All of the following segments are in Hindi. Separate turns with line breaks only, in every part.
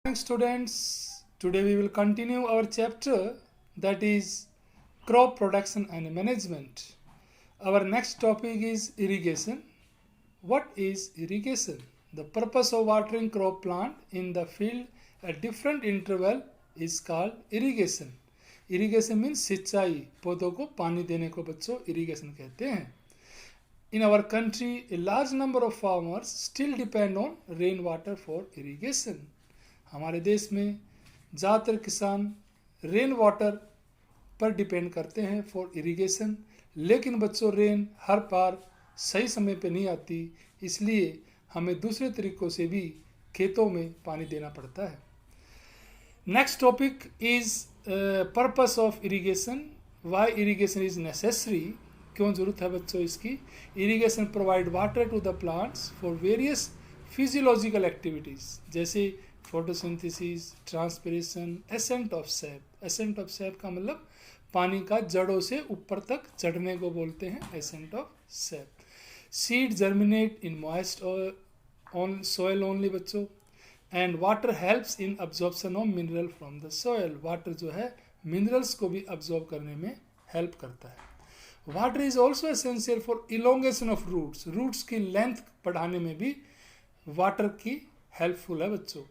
Morning, students. Today we will continue our chapter, that is crop production and management. Our next topic is irrigation. What is irrigation? The purpose of watering crop plant in the field at different interval is called irrigation. Irrigation means सिंचाई, पौधों को पानी देने को बच्चों irrigation कहते हैं. In our country, a large number of farmers still depend on rainwater for irrigation. हमारे देश में ज़्यादातर किसान रेन वाटर पर डिपेंड करते हैं फॉर इरिगेशन. लेकिन बच्चों, रेन हर बार सही समय पे नहीं आती, इसलिए हमें दूसरे तरीक़ों से भी खेतों में पानी देना पड़ता है. Next topic is purpose of irrigation. Why irrigation is necessary. क्यों ज़रूरत है बच्चों इसकी. Irrigation provide water to the plants for various physiological activities, जैसे photosynthesis, transpiration, ascent of sap. Ascent of sap का मतलब पानी का जड़ों से ऊपर तक चढ़ने को बोलते हैं ascent of sap. Seed germinate in moist on soil only बच्चों. And water helps in absorption of mineral from the soil. Water जो है मिनरल्स को भी अब्जॉर्ब करने में हेल्प करता है. Water is also essential for elongation of roots. Roots की लेंथ बढ़ाने में भी वाटर की हेल्पफुल है बच्चों.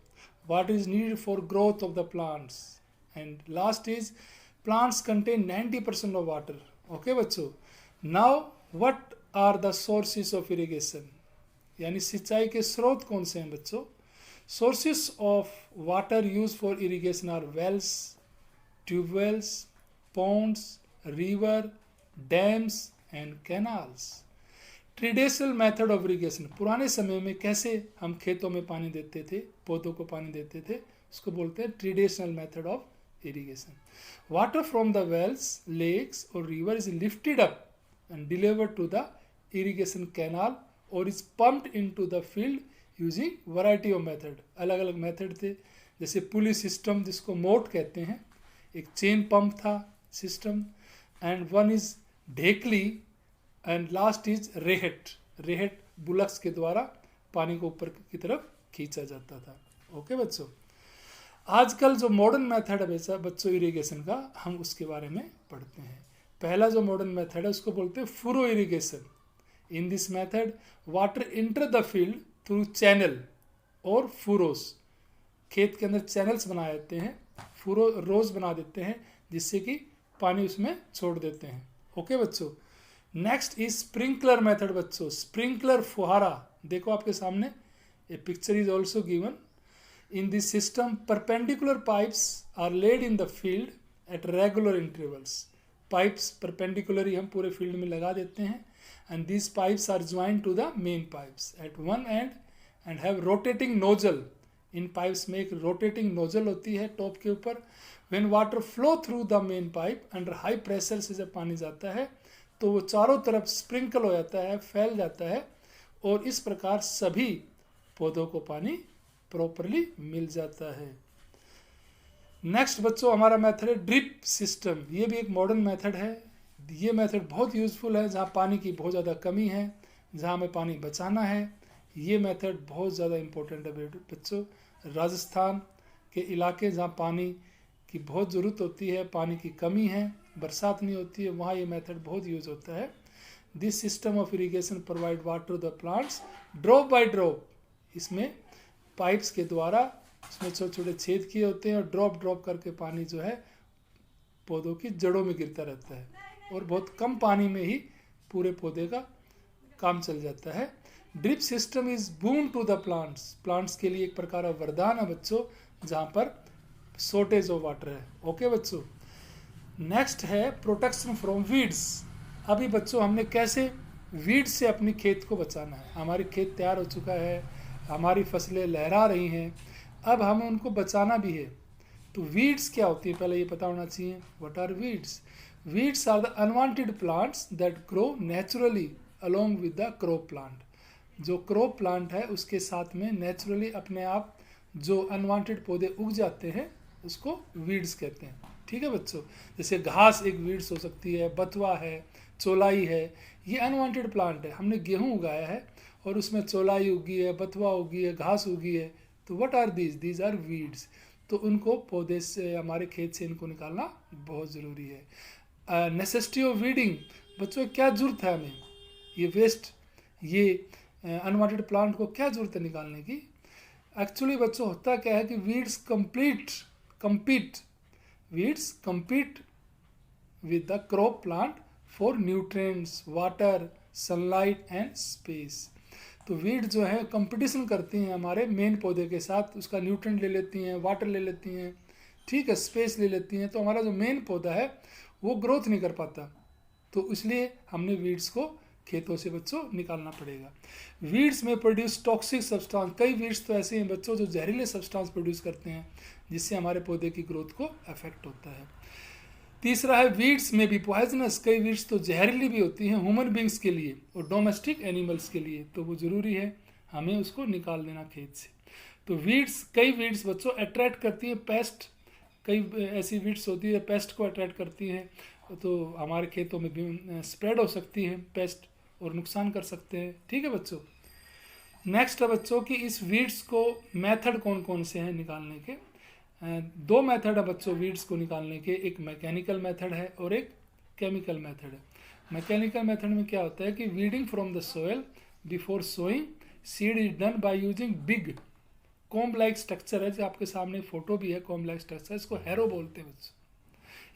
Water is needed for growth of the plants. And last is plants contain 90% of water. Okay बच्चों. Now what are the sources of irrigation? यानी सिंचाई के स्रोत कौन से हैं बच्चों. Sources of water used for irrigation are wells, tube wells, ponds, river, dams and canals. Traditional method of irrigation. पुराने समय में कैसे हम खेतों में पानी देते थे, पौधों को पानी देते थे, उसको बोलते हैं traditional method of irrigation. Water from the wells, lakes और river is lifted up and delivered to the irrigation canal और is pumped into the field using variety of method. अलग अलग मेथड थे, जैसे पुली सिस्टम जिसको मोट कहते हैं, एक चेन पंप था सिस्टम, एंड वन इज ढेकली, एंड लास्ट इज रेहट. रेहट बुलक्स के द्वारा पानी को ऊपर की तरफ खींचा जाता था. ओके बच्चों. आजकल जो मॉडर्न मेथड है बच्चों इरिगेशन का, हम उसके बारे में पढ़ते हैं. पहला जो मॉडर्न मेथड है उसको बोलते हैं furrow irrigation. In this method water enter the field through channel और फुरोस. खेत के अंदर चैनल्स बनाए जाते हैं, फुरो रोज बना देते हैं, जिससे कि पानी उसमें छोड़ देते हैं. ओके बच्चों. नेक्स्ट इज स्प्रिंकलर मेथड बच्चों. स्प्रिंकलर फुहारा देखो आपके सामने, a picture is also given. In this system perpendicular pipes are laid in the field at regular intervals. Pipes perpendicularly हम पूरे फील्ड में लगा देते हैं, and this pipes are joined to the main pipes at one end and have rotating nozzle. In pipes में एक रोटेटिंग नोजल होती है टॉप के ऊपर. When water flow through the main pipe under high pressure से जब पानी जाता है तो वो चारों तरफ स्प्रिंकल हो जाता है, फैल जाता है, और इस प्रकार सभी पौधों को पानी प्रॉपरली मिल जाता है. नेक्स्ट बच्चों हमारा मेथड है ड्रिप सिस्टम. ये भी एक मॉडर्न मेथड है. ये मेथड बहुत यूज़फुल है जहाँ पानी की बहुत ज़्यादा कमी है, जहाँ हमें पानी बचाना है. ये मेथड बहुत ज़्यादा इम्पोर्टेंट है बच्चों. राजस्थान के इलाके जहाँ पानी की बहुत ज़रूरत होती है, पानी की कमी है, बरसात नहीं होती है, वहाँ ये मेथड बहुत यूज़ होता है. This system of irrigation provide water to the plants drop by drop. इसमें पाइप्स के द्वारा इसमें छोटे छोटे छेद किए होते हैं और ड्रॉप ड्रॉप करके पानी जो है पौधों की जड़ों में गिरता रहता है, और बहुत कम पानी में ही पूरे पौधे का काम चल जाता है. Drip system is boon to the plants. Plants के लिए एक प्रकार का वरदान है बच्चों, जहाँ पर शॉर्टेज ऑफ वाटर है. ओके बच्चों. नेक्स्ट है प्रोटेक्शन फ्रॉम वीड्स. अभी बच्चों हमने कैसे वीड्स से अपनी खेत को बचाना है. हमारी खेत तैयार हो चुका है, हमारी फसलें लहरा रही हैं, अब हमें उनको बचाना भी है. तो वीड्स क्या होती है पहले ये पता होना चाहिए. What are weeds. Weeds are the unwanted plants that grow naturally along with the crop plant. जो क्रॉप प्लांट है उसके साथ में नेचुरली अपने आप जो अनवांटेड पौधे उग जाते हैं उसको वीड्स कहते हैं. ठीक है बच्चों. जैसे घास एक वीड्स हो सकती है, बथुआ है, चौलाई है, ये अनवांटेड प्लांट है. हमने गेहूँ उगाया है और उसमें चौलाई उगी है, बथुआ उगी है, घास उगी है, तो what are these are weeds. तो उनको पौधे से, हमारे खेत से इनको निकालना बहुत ज़रूरी है। नेसेसिटी ऑफ वीडिंग, बच्चों क्या ज़रूरत है हमें ये वेस्ट, ये अनवांटेड प्लांट को क्या ज़रूरत है निकालने की। एक्चुअली बच्चों होता क्या है कि weeds compete with the crop plant for nutrients, water, sunlight and space। तो वीड जो है कंपटीशन करती हैं हमारे मेन पौधे के साथ, उसका न्यूट्रेंट ले लेती हैं, वाटर ले लेती हैं, ठीक है, स्पेस ले लेती हैं। तो हमारा जो मेन पौधा है वो ग्रोथ नहीं कर पाता, तो इसलिए हमने वीड्स को खेतों से बच्चों निकालना पड़ेगा। वीड्स में प्रोड्यूस टॉक्सिक सब्सटेंस, कई वीड्स तो ऐसे हैं बच्चों जो जहरीले सब्सटेंस प्रोड्यूस करते हैं जिससे हमारे पौधे की ग्रोथ को अफेक्ट होता है। तीसरा है वीड्स में भी पॉइजनस, कई वीड्स तो जहरीली भी होती हैं ह्यूमन बींग्स के लिए और डोमेस्टिक एनिमल्स के लिए, तो वो ज़रूरी है हमें उसको निकाल देना खेत से। तो कई वीड्स बच्चों अट्रैक्ट करती है पेस्ट, कई ऐसी वीड्स होती है पेस्ट को अट्रैक्ट करती हैं, तो हमारे खेतों में भी स्प्रेड हो सकती है पेस्ट और नुकसान कर सकते हैं, ठीक है बच्चों। नेक्स्ट है बच्चों कि इस वीड्स को मेथड कौन कौन से हैं निकालने के। दो मेथड है बच्चों वीड्स को निकालने के, एक मैकेनिकल मेथड है और एक केमिकल मेथड है। मैकेनिकल मेथड में क्या होता है कि weeding from the soil before sowing seed is done by using big comb like structure है, जो आपके सामने फोटो भी है कॉम्ब लाइक स्ट्रक्चर, इसको हैरो बोलते हैं बच्चों।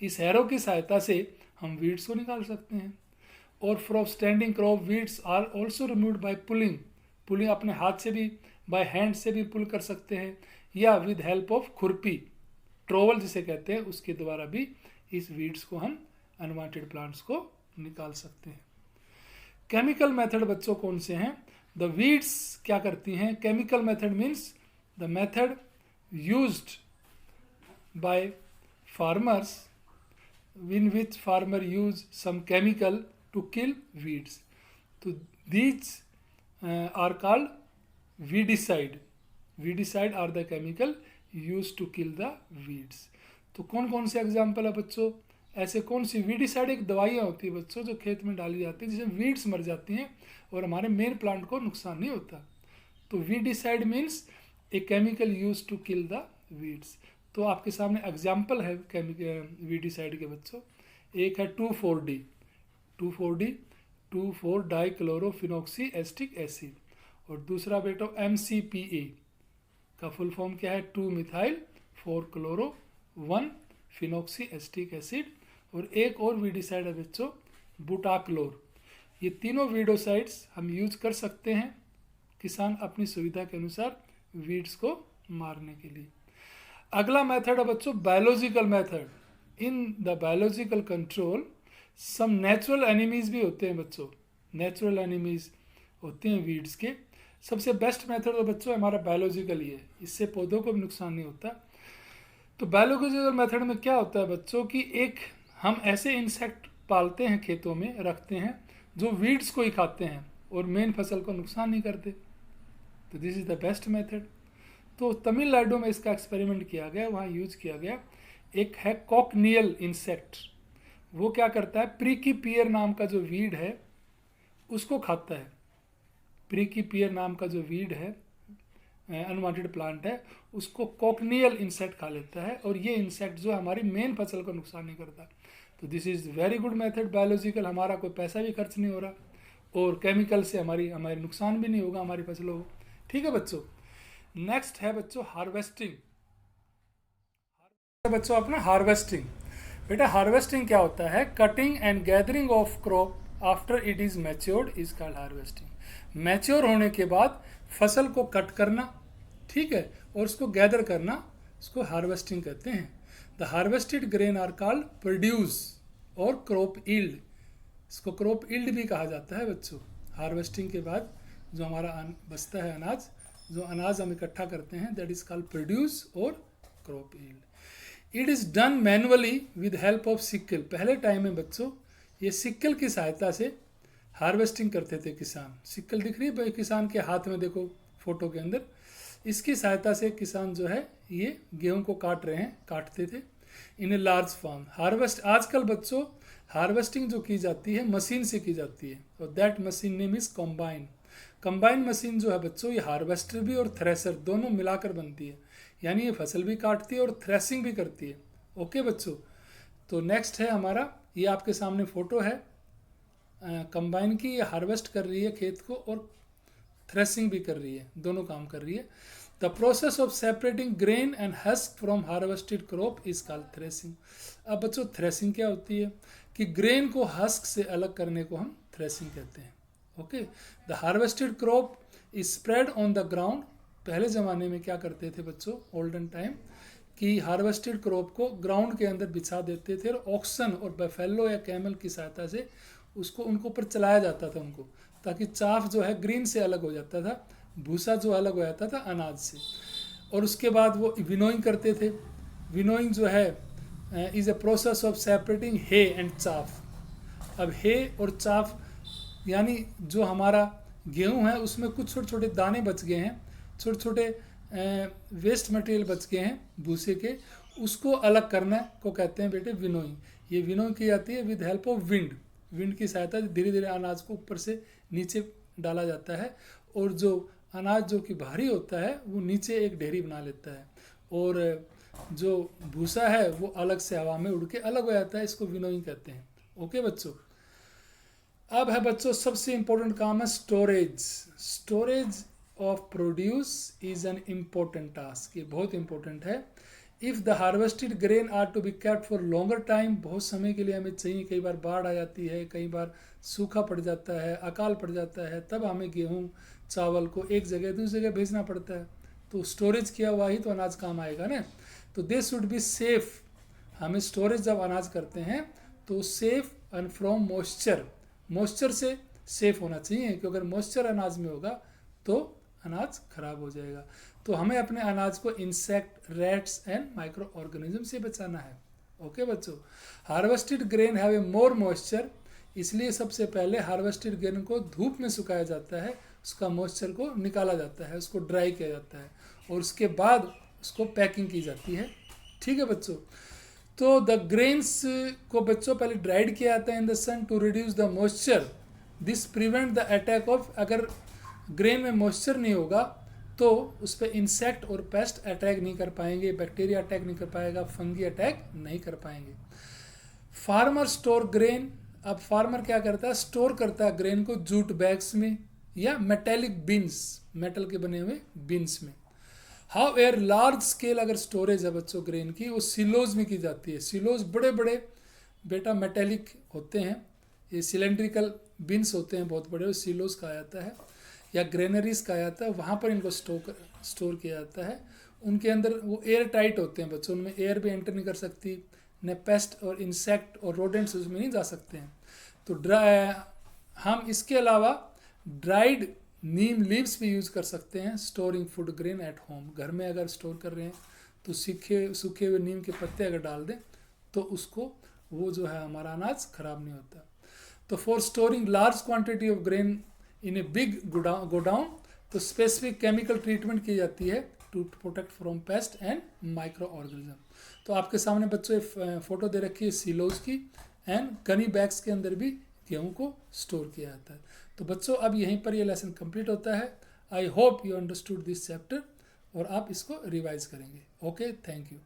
इस हैरो की सहायता से हम वीड्स को निकाल सकते हैं। और from standing crop weeds are also removed by pulling अपने हाथ से भी, बाय हैंड से भी पुल कर सकते हैं, या विद हेल्प ऑफ खुरपी, ट्रोवल जिसे कहते हैं, उसके द्वारा भी इस वीड्स को हम अनवांटेड प्लांट्स को निकाल सकते हैं। केमिकल मेथड बच्चों कौन से हैं। द वीड्स क्या करती हैं, chemical method means the method used by farmers in which farmer use some chemical to kill weeds. तो these are called weedicide. Weedicide are the chemical used to kill the weeds. तो कौन कौन से एग्जाम्पल है बच्चों, ऐसे कौन सी वीडिसाइड एक दवाइयाँ होती है बच्चों जो खेत में डाली जाती है जिससे वीड्स मर जाती हैं और हमारे मेन प्लांट को नुकसान नहीं होता। तो weedicide means a chemical use to kill the weeds. तो आपके सामने एग्जाम्पल है वीडिसाइड के बच्चों, एक है 2,4-D 2,4-डाइक्लोरोफिनॉक्सी एस्टिक एसिड, और दूसरा बेटो MCPA का फुल फॉर्म क्या है 2-मिथाइल 4-क्लोरो-1-फिनॉक्सी एस्टिक एसिड, और एक और वीडिसाइड है बच्चों बुटाक्लोर। ये तीनों वीडोसाइड्स हम यूज कर सकते हैं किसान अपनी सुविधा के अनुसार वीड्स को मारने के लिए। अगला मेथड है बच्चों biological method. In the biological control some natural enemies भी होते हैं बच्चों, नेचुरल एनिमीज होते हैं वीड्स के। सबसे बेस्ट मेथड तो बच्चों हमारा बायोलॉजिकल ही है, इससे पौधों को भी नुकसान नहीं होता। तो बायोलॉजिकल मेथड में क्या होता है बच्चों कि एक हम ऐसे इंसेक्ट पालते हैं खेतों में रखते हैं जो वीड्स को ही खाते हैं और मेन फसल को नुकसान नहीं करते। तो this is the best method. तो तमिलनाडु में इसका एक्सपेरिमेंट किया गया, वहाँ यूज किया गया। एक है कॉकनियल इंसेक्ट, वो क्या करता है प्रिकीपियर नाम का जो वीड है उसको खाता है। प्रिकीपियर नाम का जो वीड है अनवांटेड प्लांट है उसको कॉकनियल इंसेक्ट खा लेता है, और ये इंसेक्ट जो हमारी मेन फसल को नुकसान नहीं करता। तो this is very good method biological, हमारा कोई पैसा भी खर्च नहीं हो रहा और केमिकल से हमारे नुकसान भी नहीं होगा हमारी फसलों को, ठीक है बच्चों। नेक्स्ट है बच्चों हार्वेस्टिंग। बच्चों अपना हार्वेस्टिंग, बेटा हार्वेस्टिंग क्या होता है, cutting and gathering of crop after it is matured is called harvesting. Mature होने के बाद फसल को कट करना, ठीक है, और उसको गैदर करना, उसको हार्वेस्टिंग कहते हैं। The harvested grain are called produce और क्रॉप ईल्ड, इसको क्रॉप ईल्ड भी कहा जाता है बच्चों। हार्वेस्टिंग के बाद जो हमारा बचता है अनाज, जो अनाज हम इकट्ठा करते हैं, दैट इज कॉल्ड प्रोड्यूस और crop yield. It is done manually with help of sickle. पहले टाइम में बच्चों ये सिक्कल की सहायता से हार्वेस्टिंग करते थे किसान। सिक्कल दिख रही है भाई किसान के हाथ में, देखो फोटो के अंदर, इसकी सहायता से किसान जो है ये गेहूं को काटते थे इन ए लार्ज फार्म। आजकल बच्चों हार्वेस्टिंग जो की जाती है मशीन से की जाती है, और that machine name is combine. Combine machine जो है बच्चों, ये हार्वेस्टर भी और थ्रेसर दोनों मिलाकर बनती है, यानी ये फसल भी काटती है और थ्रेसिंग भी करती है। ओके बच्चों, तो नेक्स्ट है हमारा, ये आपके सामने फोटो है कंबाइन की, ये हार्वेस्ट कर रही है खेत को और थ्रेसिंग भी कर रही है, दोनों काम कर रही है। The process of separating grain and husk from harvested crop is called threshing. अब बच्चों थ्रेसिंग क्या होती है कि ग्रेन को हस्क से अलग करने को हम थ्रेसिंग कहते हैं। Okay, the harvested crop is spread on the ground. पहले ज़माने में क्या करते थे बच्चों, ओल्डन टाइम, कि हार्वेस्टेड क्रॉप को ग्राउंड के अंदर बिछा देते थे और ऑक्सन और बफेलो या कैमल की सहायता से उसको उनको ऊपर चलाया जाता था उनको, ताकि चाफ जो है ग्रीन से अलग हो जाता था, भूसा जो अलग हो जाता था अनाज से। और उसके बाद वो विनोइंग करते थे। विनोइंग जो है is a process of separating hay and chaff. अब हे और चाफ यानी जो हमारा गेहूं है उसमें कुछ छोटे छोटे दाने बच गए हैं, छोटे छोटे वेस्ट मटेरियल बच गए हैं भूसे के, उसको अलग करना को कहते हैं बेटे विनोइंग। ये विनोइंग की जाती है with help of wind. Wind की सहायता से धीरे धीरे अनाज को ऊपर से नीचे डाला जाता है, और जो अनाज जो कि भारी होता है वो नीचे एक ढेरी बना लेता है, और जो भूसा है वो अलग से हवा में उड़ के अलग हो जाता है, इसको विनोइंग कहते हैं। ओके बच्चों, अब है बच्चों सबसे इंपॉर्टेंट काम है storage. Storage of produce is an important task, ये बहुत इंपॉर्टेंट है। If the harvested grain are to be kept for longer time, बहुत समय के लिए हमें चाहिए, कई बार बाढ़ आ जाती है, कई बार सूखा पड़ जाता है, अकाल पड़ जाता है, तब हमें गेहूँ चावल को एक जगह दूसरी जगह भेजना पड़ता है, तो स्टोरेज किया हुआ ही तो अनाज काम आएगा ना। तो दे शुड बी सेफ। हमें स्टोरेज जब अनाज करते हैं तो safe and from moisture, moisture से सेफ होना चाहिए, क्योंकि अगर मॉइस्चर अनाज में होगा तो अनाज खराब हो जाएगा। तो हमें अपने अनाज को insect, rats and micro organism से बचाना है। ओके बच्चों, harvested grain have a more moisture, इसलिए सबसे पहले हार्वेस्टेड ग्रेन को धूप में सुखाया जाता है, उसका मॉइस्चर को निकाला जाता है, उसको ड्राई किया जाता है, और उसके बाद उसको पैकिंग की जाती है। ठीक है बच्चों, तो द ग्रेन्स को बच्चों पहले ड्राइड किया जाता है in the sun to reduce the moisture. This prevent the attack of, अगर ग्रेन में मॉइस्चर नहीं होगा तो उस पर इंसेक्ट और पेस्ट अटैक नहीं कर पाएंगे, बैक्टीरिया अटैक नहीं कर पाएगा, फंगी अटैक नहीं कर पाएंगे। फार्मर स्टोर ग्रेन, अब फार्मर क्या करता है, स्टोर करता है ग्रेन को जूट बैग्स में या मेटेलिक बिन्स, मेटल के बने हुए बिन्स में। हाउ एयर लार्ज स्केल अगर स्टोरेज है बच्चों ग्रेन की, वो सिलोज में की जाती है। सिलोज बड़े बड़े बेटा मेटेलिक होते हैं, ये सिलेंड्रिकल बिन्स होते हैं बहुत बड़े, सिलोज कहा जाता है या ग्रेनरीज कहा जाता है, वहाँ पर इनको स्टोर किया जाता है। उनके अंदर वो एयर टाइट होते हैं बच्चों, उनमें एयर भी एंटर नहीं कर सकती, न पेस्ट और इंसेक्ट और रोडेंट्स उसमें नहीं जा सकते हैं। तो हम इसके अलावा ड्राइड नीम लीव्स भी यूज़ कर सकते हैं storing food grain at home. घर में अगर स्टोर कर रहे हैं तो सूखे हुए नीम के पत्ते अगर डाल दें तो उसको वो जो है हमारा अनाज खराब नहीं होता। तो for storing large quantity of grain in a big godown, तो स्पेसिफिक केमिकल ट्रीटमेंट की जाती है to protect from pest and microorganism. तो आपके सामने बच्चों फोटो दे रखी है सिलोज की, एंड गनी बैग्स के अंदर भी गेहूं को स्टोर किया जाता है। तो बच्चों अब यहीं पर ये लेसन कंप्लीट होता है। I hope you understood this chapter, और आप इसको रिवाइज करेंगे। Okay, thank you.